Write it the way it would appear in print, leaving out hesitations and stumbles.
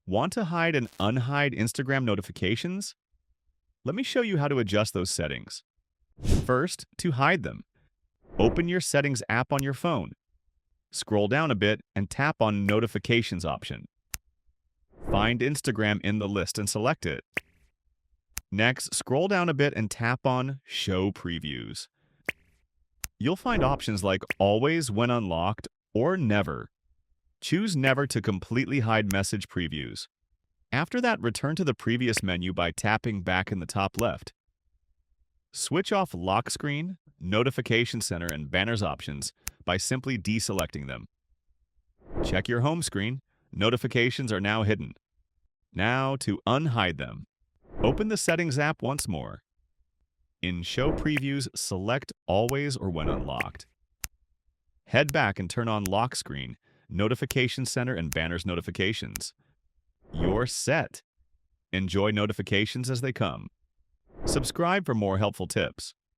Want to hide and unhide Instagram notifications? Let me show you how to adjust those settings. First, to hide them, open your Settings app on your phone. Scroll down a bit and tap on Notifications option. Find Instagram in the list and select it. Next, scroll down a bit and tap on Show Previews. You'll find options like Always when unlocked or Never. Choose Never to completely hide message previews. After that, return to the previous menu by tapping back in the top left. Switch off Lock Screen, Notification Center, and Banners options by simply deselecting them. Check your home screen. Notifications are now hidden. Now, to unhide them, open the Settings app once more. In Show Previews, select Always or When Unlocked. Head back and turn on Lock Screen, Notification Center, and Banners notifications. You're set. Enjoy notifications as they come. Subscribe for more helpful tips.